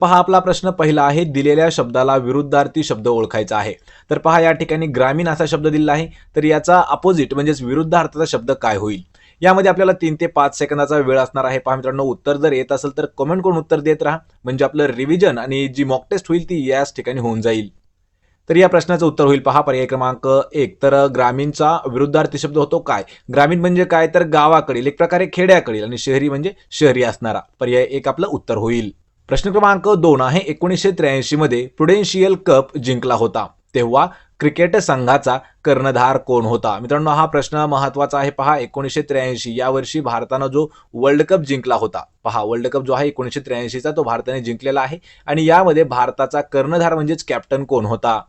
पहा आपला प्रश्न पहिला आहे, दिलेल्या शब्दाला विरुद्धार्थी शब्द ओळखायचा आहे. तर पहा या ठिकाणी ग्रामीण असा शब्द दिलेला आहे, तर याचा अपोजिट म्हणजेच विरुद्धार्थाचा शब्द काय होईल? यामध्ये आपल्याला 3 ते 5 सेकंदाचा वेळ असणार आहे. पहा मित्रांनो, उत्तर जर येत असेल तर कमेंट करून उत्तर देत राहा, म्हणजे आपलं रिव्हिजन आणि जी मॉक टेस्ट होईल ती याच ठिकाणी होऊन जाईल. तर या प्रश्नाचं उत्तर होईल पहा पर्याय क्रमांक 1. तर ग्रामीणचा विरुद्धार्थी शब्द होतो काय? ग्रामीण म्हणजे काय? तर गावाकडील, एक प्रकारे खेड्याकडील, आणि शहरी म्हणजे शहरी असणारा. पर्याय 1 आपलं उत्तर होईल. प्रश्न क्रमांक 2 आहे, 1983 मध्ये प्रुडेन्शियल कप जिंकला होता, तेव्हा क्रिकेट संघाचा कर्णधार कोण होता? मित्रांनो, हा प्रश्न महत्वाचा आहे. पहा 1983 या वर्षी भारतानं जो वर्ल्ड कप जिंकला होता, पहा वर्ल्ड कप जो आहे 1983चा तो भारताने जिंकलेला आहे, आणि यामध्ये भारताचा कर्णधार म्हणजेच कॅप्टन कोण होता?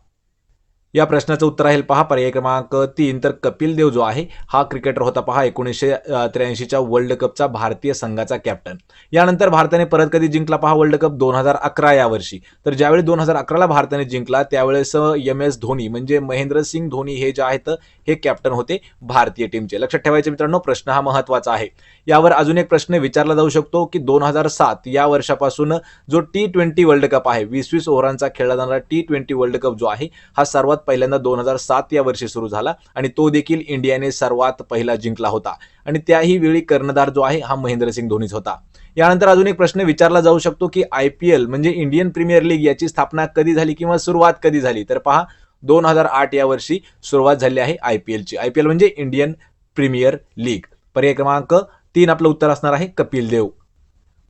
या प्रश्नाचं उत्तर आहे पहा पर्याय क्रमांक 3. तर कपिल देव जो आहे हा क्रिकेटर होता. पहा 1983च्या वर्ल्ड कपचा भारतीय संघाचा कॅप्टन. यानंतर भारताने परत कधी जिंकला पहा वर्ल्ड कप? 2011 या वर्षी. तर ज्यावेळी 2011ला भारताने जिंकला त्यावेळेस MS धोनी म्हणजे महेंद्रसिंग धोनी हे जे आहेत हे कॅप्टन होते भारतीय टीमचे. लक्षात ठेवायचे मित्रांनो, प्रश्न हा महत्वाचा आहे. यावर अजून एक प्रश्न विचारला जाऊ शकतो की 2007 या वर्षापासून जो T20 वर्ल्ड कप आहे, 20-20 ओव्हरांचा खेळला जाणारा T20 वर्ल्ड कप जो आहे हा सर्वात पहिल्यांदा 2007 या वर्षी सुरू झाला, आणि तो देखील इंडियाने सर्वात पहिला जिंकला होता, आणि त्याही वेळी कर्णधार जो आहे हा महेंद्रसिंग धोनीच होता. यानंतर अजून एक प्रश्न विचारला जाऊ शकतो की IPL म्हणजे इंडियन प्रीमियर लीग याची स्थापना कधी झाली किंवा सुरुवात कधी झाली? तर पहा 2008 या वर्षी सुरुवात झाली आहे IPLची. IPL म्हणजे इंडियन प्रीमियर लीग. पर्याय क्रमांक 3 आपलं उत्तर असणार आहे कपिल देव.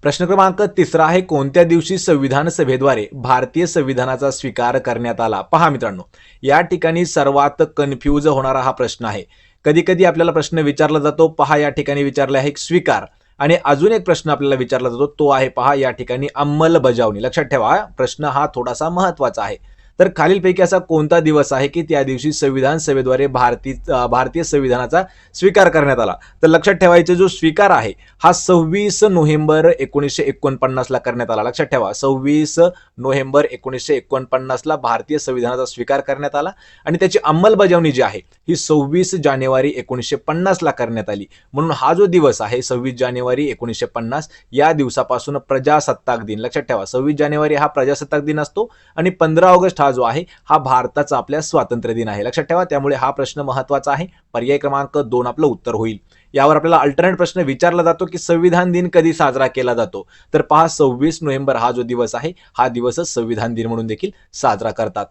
प्रश्न क्रमांक 3 आहे, कोणत्या दिवशी संविधान सभेद्वारे भारतीय संविधानाचा स्वीकार करण्यात आला? पहा मित्रांनो, या ठिकाणी सर्वात कन्फ्यूज होणारा हा प्रश्न आहे. कधी कधी आपल्याला प्रश्न विचारला जातो, पहा या ठिकाणी विचारला आहे स्वीकार, आणि अजून एक प्रश्न आपल्याला विचारला जातो तो आहे पहा या ठिकाणी अंमलबजावणी. लक्षात ठेवा, प्रश्न हा थोडासा महत्वाचा आहे. तर खालीलपैकी असा कोणता दिवस आहे की त्या दिवशी संविधान सभेद्वारे भारतीय संविधानाचा स्वीकार करण्यात आला? तर लक्षात ठेवायचं, जो स्वीकार आहे हा 26 नोव्हेंबर 1949 ला करण्यात आला. लक्षात ठेवा, 26 नोव्हेंबर 1949 ला भारतीय संविधानाचा स्वीकार करण्यात आला, आणि त्याची अंमलबजावणी जी आहे ही 26 जानेवारी 1950 ला करण्यात आली. म्हणून हा जो दिवस आहे 26 जानेवारी 1950 या दिवसापासून प्रजासत्ताक दिन, लक्षात ठेवा 26 जानेवारी हा प्रजासत्ताक दिन असतो, आणि 15 ऑगस्ट हा जो आहे हा भारताचा आपल्या स्वातंत्र्य दिन आहे. लक्षात ठेवा, त्यामुळे हा प्रश्न महत्वाचा आहे. पर्याय क्रमांक 2 आपलं उत्तर होईल. यावर आपल्याला अल्टरनेट प्रश्न विचारला जातो की संविधान दिन कधी साजरा केला जातो? तर पहा 26 नोव्हेंबर हा जो दिवस आहे हा दिवसच संविधान दिन म्हणून देखील साजरा करतात.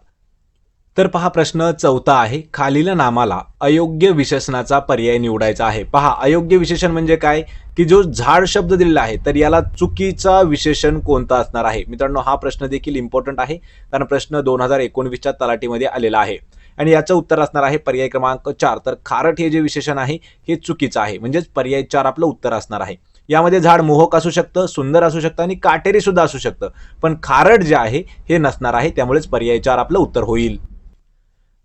तर पहा प्रश्न 4 आहे, खालील नामाला अयोग्य विशेषणाचा पर्याय निवडायचा आहे. पहा अयोग्य विशेषण म्हणजे काय की जो झाड शब्द दिलेला आहे तर याला चुकीचा विशेषण कोणता असणार आहे? मित्रांनो, हा प्रश्न देखील इम्पॉर्टंट आहे, कारण प्रश्न 2019च्या तलाठीमध्ये आलेला आहे, आणि याचं उत्तर असणार आहे पर्याय क्रमांक 4. तर खारट हे जे विशेषण आहे हे चुकीचं आहे, म्हणजेच पर्याय 4 आपलं उत्तर असणार आहे. यामध्ये झाड मोहक असू शकतं, सुंदर असू शकतं, आणि काटेरी सुद्धा असू शकतं, पण खारट जे आहे हे नसणार आहे, त्यामुळेच पर्याय 4 आपलं उत्तर होईल.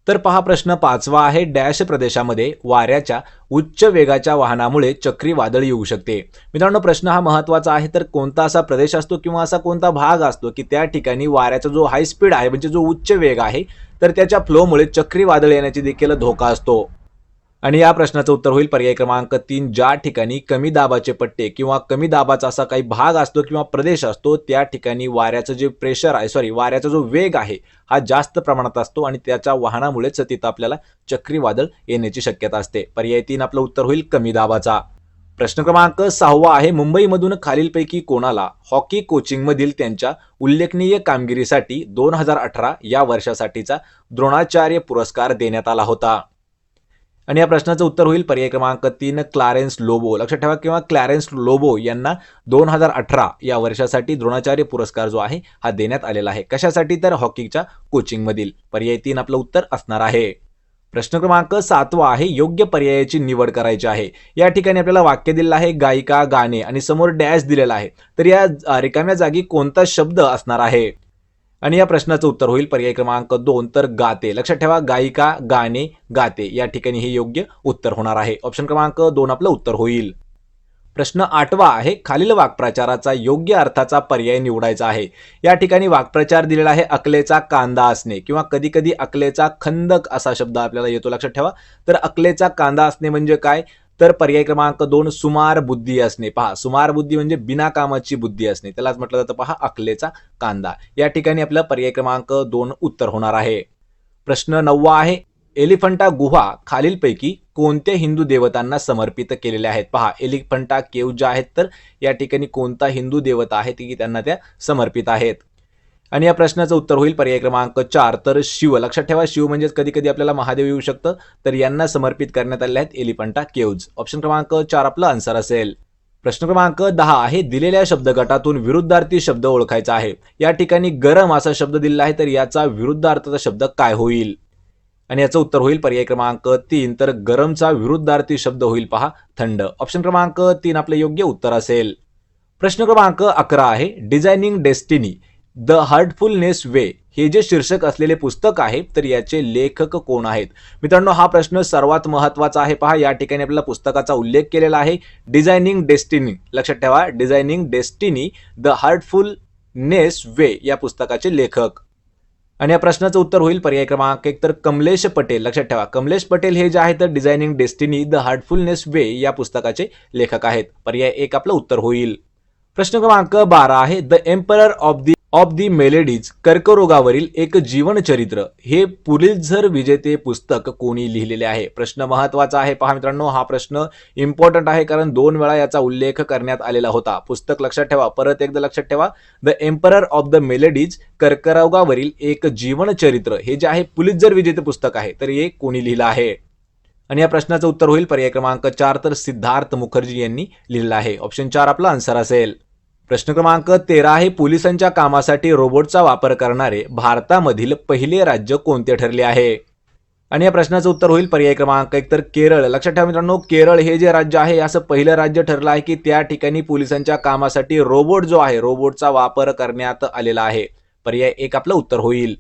तर पहा प्रश्न 5 आहे, डॅश प्रदेशामध्ये वाऱ्याच्या उच्च वेगाच्या वाहनामुळे चक्रीवादळ येऊ शकते. मित्रांनो, प्रश्न हा महत्वाचा आहे. तर कोणता असा प्रदेश असतो किंवा असा कोणता भाग असतो की त्या ठिकाणी वाऱ्याचा जो हाय स्पीड आहे म्हणजे जो उच्च वेग आहे तर त्याच्या फ्लोमुळे चक्रीवादळ येण्याची देखील धोका असतो? आणि या प्रश्नाचं उत्तर होईल पर्याय क्रमांक 3. ज्या ठिकाणी कमी दाबाचे पट्टे किंवा कमी दाबाचा असा काही भाग असतो किंवा प्रदेश असतो त्या ठिकाणी वाऱ्याचं जे प्रेशर आहे वाऱ्याचा जो वेग आहे हा जास्त प्रमाणात असतो, आणि त्याच्या वाहनामुळेच तिथं आपल्याला चक्रीवादळ येण्याची शक्यता असते. पर्याय 3 आपलं उत्तर होईल कमी दाबाचा. प्रश्न क्रमांक 6 आहे, मुंबईमधून खालीलपैकी कोणाला हॉकी कोचिंगमधील त्यांच्या उल्लेखनीय कामगिरीसाठी 2018 या वर्षासाठीचा द्रोणाचार्य पुरस्कार देण्यात आला होता? आणि या प्रश्नाचं उत्तर होईल पर्याय क्रमांक 3 क्लारेन्स लोबो. लक्षात ठेवा, किंवा क्लारेन्स लोबो यांना 2018 या वर्षासाठी द्रोणाचार्य पुरस्कार जो आहे हा देण्यात आलेला आहे. कशासाठी? तर हॉकीच्या कोचिंग मधील. पर्याय 3 आपलं उत्तर असणार आहे. प्रश्न क्रमांक 7 आहे, योग्य पर्यायाची निवड करायची आहे. या ठिकाणी आपल्याला वाक्य दिलेलं आहे गायिका, गाणे, आणि समोर डॅश दिलेला आहे, तर या रिकाम्या जागी कोणता शब्द असणार आहे? आणि या प्रश्नाचं उत्तर होईल पर्याय क्रमांक 2 तर गाते. लक्षात ठेवा, गायिका, गाणे, गाते या ठिकाणी हे योग्य उत्तर होणार आहे. ऑप्शन क्रमांक 2 आपलं उत्तर होईल. प्रश्न 8 आहे, खालील वाक्प्रचाराचा योग्य अर्थाचा पर्याय निवडायचा आहे. या ठिकाणी वाक्प्रचार दिलेला आहे अकलेचा कांदा असणे, किंवा कधी कधी अकलेचा खंदक असा शब्द आपल्याला येतो. लक्षात ठेवा, तर अकलेचा कांदा असणे म्हणजे काय तर पर्याय क्रमांक 2 सुमार बुद्धी असणे. पहा, सुमार बुद्धी म्हणजे बिना कामाची बुद्धी असणे, त्यालाच म्हटलं जातं पहा अकलेचा कांदा. या ठिकाणी आपलं पर्याय क्रमांक 2 उत्तर होणार आहे. प्रश्न 9 आहे, एलिफंटा गुहा खालीलपैकी कोणत्या हिंदू देवतांना समर्पित केलेल्या आहेत? पहा, एलिफंटा केव्ह ज्या आहेत तर या ठिकाणी कोणता हिंदू देवता आहे की त्यांना त्या समर्पित आहेत? आणि या प्रश्नाचं उत्तर होईल पर्याय क्रमांक 4 तर शिव. लक्षात ठेवा, शिव म्हणजेच कधी कधी आपल्याला महादेव येऊ शकतं, तर यांना समर्पित करण्यात आले आहेत एलिफंटा केव्ज. ऑप्शन क्रमांक 4 आपला आन्सर असेल. प्रश्न क्रमांक 10 आहे, दिलेल्या शब्दगटातून विरुद्धार्थी शब्द ओळखायचा आहे. या ठिकाणी गरम असा शब्द दिलेला आहे, तर याचा विरुद्धार्थाचा शब्द काय होईल? आणि याचं उत्तर होईल पर्याय क्रमांक 3 तर गरमचा विरुद्धार्थी शब्द होईल पहा थंड. ऑप्शन क्रमांक 3 आपलं योग्य उत्तर असेल. प्रश्न क्रमांक 11 आहे, डिझायनिंग डेस्टिनी द हार्टफुलनेस वे हे जे शीर्षक असलेले पुस्तक आहे तर याचे लेखक कोण आहेत? मित्रांनो, हा प्रश्न सर्वात महत्वाचा आहे. पहा, या ठिकाणी आपल्याला पुस्तकाचा उल्लेख केलेला आहे, डिझायनिंग डेस्टिनी. लक्षात ठेवा, डिझायनिंग डेस्टिनी द हार्टफुलनेस वे या पुस्तकाचे लेखक. आणि या प्रश्नाचं उत्तर होईल पर्याय क्रमांक 1 तर कमलेश पटेल. लक्षात ठेवा, कमलेश पटेल हे जे आहे तर डिझायनिंग डेस्टिनी द हार्टफुलनेस वे या पुस्तकाचे लेखक आहेत. पर्याय 1 आपलं उत्तर होईल. प्रश्न क्रमांक 12 आहे, the emperor of the maladies कर्करोगावरील एक जीवनचरित्र हे पुलित्झर विजेते पुस्तक कोणी लिहिलेले आहे? प्रश्न महत्वाचा आहे. पहा मित्रांनो, हा प्रश्न इम्पॉर्टंट आहे कारण 2 वेळा याचा उल्लेख करण्यात आलेला होता. पुस्तक लक्षात ठेवा, परत एकदा लक्षात ठेवा, the emperor of the maladies कर्करोगावरील एक जीवनचरित्र हे जे आहे पुलित्झर विजेते पुस्तक आहे, तर हे कोणी लिहिलं आहे? आणि या प्रश्नाचं उत्तर होईल पर्याय क्रमांक 4 तर सिद्धार्थ मुखर्जी यांनी लिहिलं आहे. ऑप्शन 4 आपला आन्सर असेल. प्रश्न क्रमांक 13 आहे, पोलिसांच्या कामासाठी रोबोटचा वापर करणारे भारतामधील पहिले राज्य कोणते ठरले आहे? आणि या प्रश्नाचं उत्तर होईल पर्याय क्रमांक 1 तर केरळ. लक्षात ठेवा मित्रांनो, केरळ हे जे राज्य आहे असं पहिलं राज्य ठरलं आहे की त्या ठिकाणी पोलिसांच्या कामासाठी रोबोट जो आहे रोबोटचा वापर करण्यात आलेला आहे. पर्याय 1 आपलं उत्तर होईल.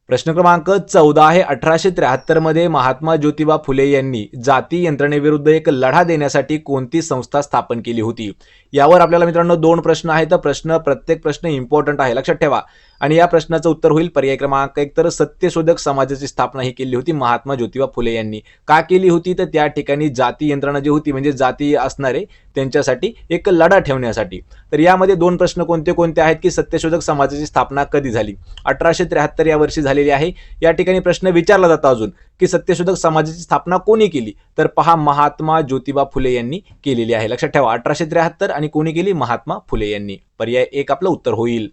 प्रश्न क्रमांक 14 आहे, 1873 मध्ये महात्मा ज्योतिबा फुले यांनी जाती यंत्रणेविरुद्ध एक लढा देण्यासाठी कोणती संस्था स्थापन केली होती? यावर आपल्याला मित्रांनो 2 प्रश्न आहेत. प्रत्येक प्रश्न इम्पॉर्टंट आहे, लक्षात ठेवा. आणि या प्रश्नाचं उत्तर होईल पर्याय क्रमांक 1 तर सत्यशोधक समाजाची स्थापना ही केली होती महात्मा ज्योतिबा फुले यांनी. का केली होती? तर त्या ठिकाणी जाती यंत्रणा जी होती म्हणजे जाती असणारे त्यांच्यासाठी एक लढा ठेवण्यासाठी. तर यामध्ये 2 प्रश्न कोणते कोणते आहेत की सत्यशोधक समाजाची स्थापना कधी झाली? 1873 या वर्षी झालेली आहे. या ठिकाणी प्रश्न विचारला जातो अजून की सत्यशोधक समाजाची स्थापना कोणी केली? तर पहा, महात्मा ज्योतिबा फुले यांनी केलेली आहे. लक्षात ठेवा, 1873 आणि कोणी केली? महात्मा फुले यांनी. पर्याय 1 आपलं उत्तर होईल.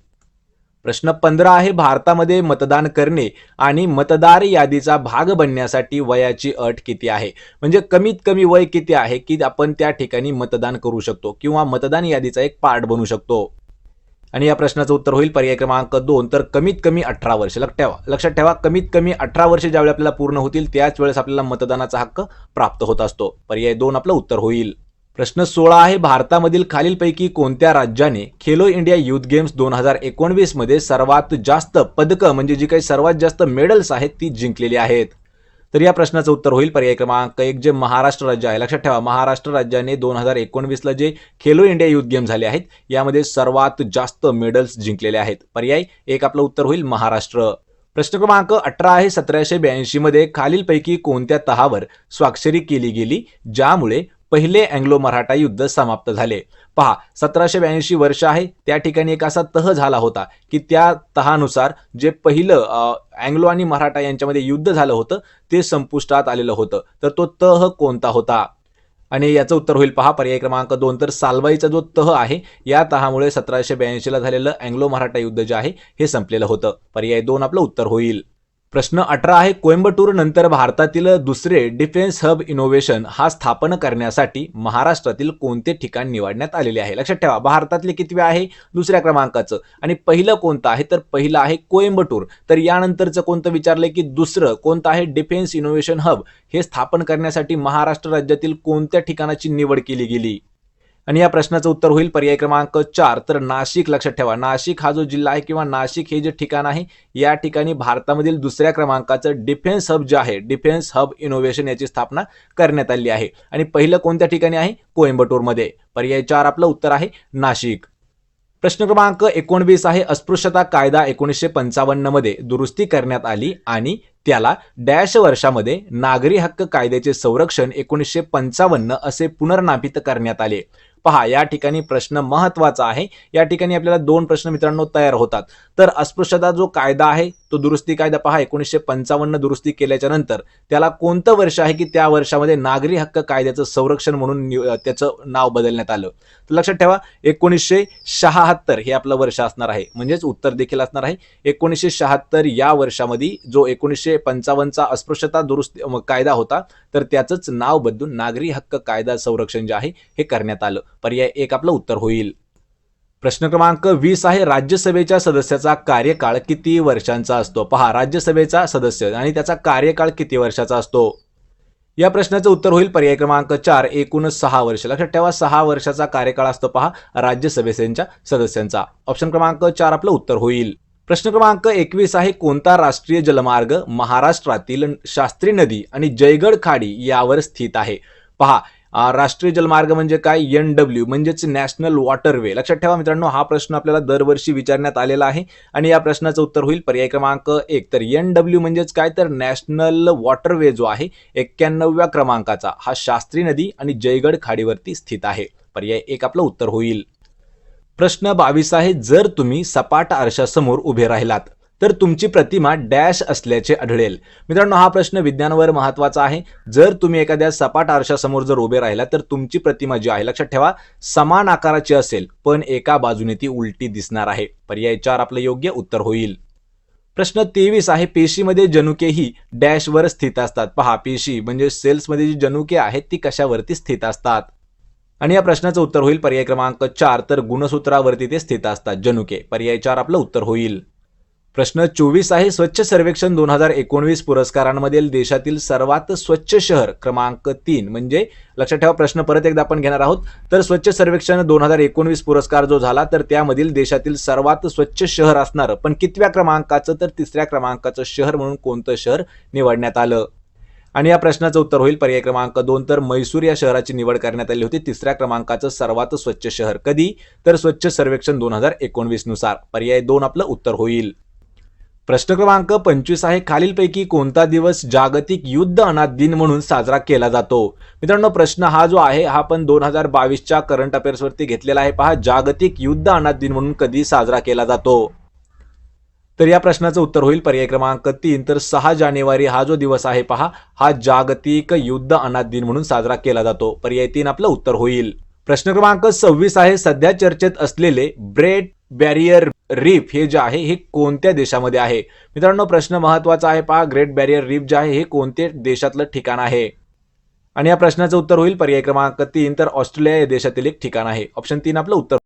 प्रश्न 15 आहे, भारतामध्ये मतदान करणे आणि मतदार यादीचा भाग बनण्यासाठी वयाची अट किती आहे? म्हणजे कमीत कमी वय किती आहे की आपण त्या ठिकाणी मतदान करू शकतो किंवा मतदान यादीचा एक पार्ट बनू शकतो? आणि या प्रश्नाचं उत्तर होईल पर्याय क्रमांक 2 तर कमीत कमी 18 वर्ष. लक्षात ठेवा, कमीत कमी 18 वर्ष ज्यावेळी आपल्याला पूर्ण होतील त्याच वेळेस आपल्याला मतदानाचा हक्क प्राप्त होत असतो. पर्याय 2 आपलं उत्तर होईल. प्रश्न 16 आहे, भारतामधील खालीलपैकी कोणत्या राज्याने खेलो इंडिया युथ गेम्स 2019 मध्ये सर्वात जास्त पदकं म्हणजे जी काही सर्वात जास्त मेडल्स आहेत ती जिंकलेली आहेत? तर या प्रश्नाचं उत्तर होईल पर्याय क्रमांक 1 जे महाराष्ट्र राज्य आहे. लक्षात ठेवा, महाराष्ट्र राज्याने 2019ला जे खेलो इंडिया युथ गेम्स झाले आहेत यामध्ये सर्वात जास्त मेडल्स जिंकलेले आहेत. पर्याय 1 आपलं उत्तर होईल महाराष्ट्र. प्रश्न क्रमांक 18 आहे, 1782 मध्ये खालीलपैकी कोणत्या तहावर स्वाक्षरी केली गेली ज्यामुळे पहिले अँग्लो मराठा युद्ध समाप्त झाले? पहा, 1782 वर्ष आहे, त्या ठिकाणी एक असा तह झाला होता की त्या तहानुसार जे पहिलं अँग्लो आणि मराठा यांच्यामध्ये युद्ध झालं होतं ते संपुष्टात आलेलं होतं. तर तो तह कोणता होता? आणि याचं उत्तर होईल पहा पर्याय क्रमांक 2 तर सालवाईचा जो तह आहे या तहामुळे 1782ला झालेलं अँग्लो मराठा युद्ध जे आहे हे संपलेलं होतं. पर्याय 2 आपलं उत्तर होईल. प्रश्न 18 आहे, कोइंबतूर नंतर भारतातील दुसरे डिफेन्स हब इनोव्हेशन हा स्थापन करण्यासाठी महाराष्ट्रातील कोणते ठिकाण निवडण्यात आलेले आहे? लक्षात ठेवा, भारतातले कितवे आहे? दुसऱ्या क्रमांकाचं. आणि पहिलं कोणतं आहे? तर पहिलं आहे कोइंबतूर. तर यानंतरचं कोणतं विचारलंय की दुसरं कोणतं आहे? डिफेन्स इनोव्हेशन हब हे स्थापन करण्यासाठी महाराष्ट्र राज्यातील कोणत्या ठिकाणाची निवड केली गेली? आणि या प्रश्नाचं उत्तर होईल पर्याय क्रमांक 4 तर नाशिक. लक्षात ठेवा, नाशिक हा जो जिल्हा आहे किंवा नाशिक हे जे ठिकाण आहे या ठिकाणी भारतामधील दुसऱ्या क्रमांकाचं डिफेन्स हब जे आहे डिफेन्स हब इनोव्हेशन याची स्थापना करण्यात आली आहे. आणि पहिलं कोणत्या ठिकाणी आहे? कोइंबतूरमध्ये. पर्याय 4 आपलं उत्तर आहे नाशिक. प्रश्न क्रमांक 19 आहे, अस्पृश्यता कायदा 1955 मध्ये दुरुस्ती करण्यात आली आणि त्याला डॅश वर्षामध्ये नागरी हक्क कायद्याचे संरक्षण 1955 असे पुनर्नामित करण्यात आले. पहा, या ठिकाणी प्रश्न महत्वाचा आहे. या ठिकाणी आपल्याला दोन प्रश्न मित्रांनो तयार होतात. तर अस्पृश्यता जो कायदा आहे तो दुरुस्ती कायदा पहा 1955 दुरुस्ती केल्याच्या नंतर त्याला कोणतं वर्ष आहे की त्या वर्षामध्ये नागरी हक्क कायद्याचं संरक्षण म्हणून त्याचं नाव बदलण्यात आलं. तर लक्षात ठेवा 1976 हे आपलं वर्ष असणार आहे, म्हणजेच उत्तर देखील असणार आहे 1976 या वर्षामध्ये जो 1955चा अस्पृश्यता दुरुस्ती कायदा होता तर त्याचंच नाव बदलून नागरी हक्क कायदा संरक्षण जे आहे हे करण्यात आलं. पर्याय 1 आपलं उत्तर होईल. प्रश्न क्रमांक 20 आहे, राज्यसभेच्या सदस्याचा कार्यकाळ किती वर्षांचा असतो? पहा, राज्यसभेचा सदस्य आणि त्याचा कार्यकाळ किती वर्षाचा असतो? या प्रश्नाचं उत्तर होईल पर्याय क्रमांक 4 एकूण 6 वर्ष. लक्षात ठेवा 6 वर्षाचा कार्यकाळ असतो पहा राज्यसभेच्या सदस्यांचा. ऑप्शन क्रमांक 4 आपलं उत्तर होईल. प्रश्न क्रमांक 21 आहे, कोणता राष्ट्रीय जलमार्ग महाराष्ट्रातील शास्त्री नदी आणि जयगड खाडी यावर स्थित आहे? पहा, राष्ट्रीय जलमार्ग म्हणजे काय? NW म्हणजेच नॅशनल वॉटरवे. लक्षात ठेवा मित्रांनो, हा प्रश्न आपल्याला दरवर्षी विचारण्यात आलेला आहे आणि या प्रश्नाचं उत्तर होईल पर्याय क्रमांक 1. तर NW म्हणजेच काय? तर नॅशनल वॉटरवे जो आहे 91व्या क्रमांकाचा हा शास्त्री नदी आणि जयगड खाडीवरती स्थित आहे. पर्याय 1 आपलं उत्तर होईल. प्रश्न 22 आहे, जर तुम्ही सपाट आरशासमोर उभे राहिलात तर तुमची प्रतिमा डॅश असल्याचे आढळेल. मित्रांनो, हा प्रश्न विज्ञानावर महत्वाचा आहे. जर तुम्ही एखाद्या सपाट आरशासमोर जर उभे राहिला तर तुमची प्रतिमा जी आहे लक्षात ठेवा समान आकाराची असेल पण एका बाजूने ती उलटी दिसणार आहे. पर्याय 4 आपलं योग्य उत्तर होईल. प्रश्न 23 आहे, पेशीमध्ये जनुके ही डॅशवर स्थित असतात. पहा, पेशी म्हणजे सेल्समध्ये जी जनुके आहेत ती कशावरती स्थित असतात? आणि या प्रश्नाचं उत्तर होईल पर्याय क्रमांक 4. तर गुणसूत्रावरती ते स्थित असतात जनुके. पर्याय 4 आपलं उत्तर होईल. प्रश्न 24 आहे, स्वच्छ सर्वेक्षण 2019 पुरस्कारांमधील देशातील सर्वात स्वच्छ शहर क्रमांक 3 म्हणजे लक्षात ठेवा प्रश्न परत एकदा आपण घेणार आहोत. तर स्वच्छ सर्वेक्षण 2019 पुरस्कार जो झाला तर त्यामधील देशातील सर्वात स्वच्छ शहर असणार पण कितव्या क्रमांकाचं? तर 3ऱ्या क्रमांकाचं शहर म्हणून कोणतं शहर निवडण्यात आलं? आणि या प्रश्नाचं उत्तर होईल पर्याय क्रमांक 2. तर म्हैसूर या शहराची निवड करण्यात आली होती 3ऱ्या क्रमांकाचं सर्वात स्वच्छ शहर. कधी? तर स्वच्छ सर्वेक्षण 2019 नुसार. पर्याय 2 आपलं उत्तर होईल. प्रश्न क्रमांक 25 आहे, खालीलपैकी कोणता दिवस जागतिक युद्ध अनाथ दिन म्हणून साजरा केला जातो? मित्रांनो, प्रश्न हा जो आहे हा पण 2022च्या करंट अफेअर्स वरती घेतलेला आहे. पहा, जागतिक युद्ध अनाथ दिन म्हणून कधी साजरा केला जातो? तर या प्रश्नाचं उत्तर होईल पर्याय क्रमांक 3. तर 6 जानेवारी हा जो दिवस आहे पहा हा जागतिक युद्ध अनाथ दिन म्हणून साजरा केला जातो. पर्याय 3 आपलं उत्तर होईल. प्रश्न क्रमांक 26 आहे, सध्या चर्चेत असलेले ग्रेट बॅरियर रीफ हे जे आहे हे कोणत्या देशामध्ये आहे? मित्रांनो, प्रश्न महत्वाचा आहे पहा, ग्रेट बॅरियर रीफ जे आहे हे कोणत्या देशातलं ठिकाण आहे? आणि या प्रश्नाचं उत्तर होईल पर्याय क्रमांक 3. तर ऑस्ट्रेलिया या देशातील एक ठिकाण आहे. ऑप्शन 3 आपलं उत्तर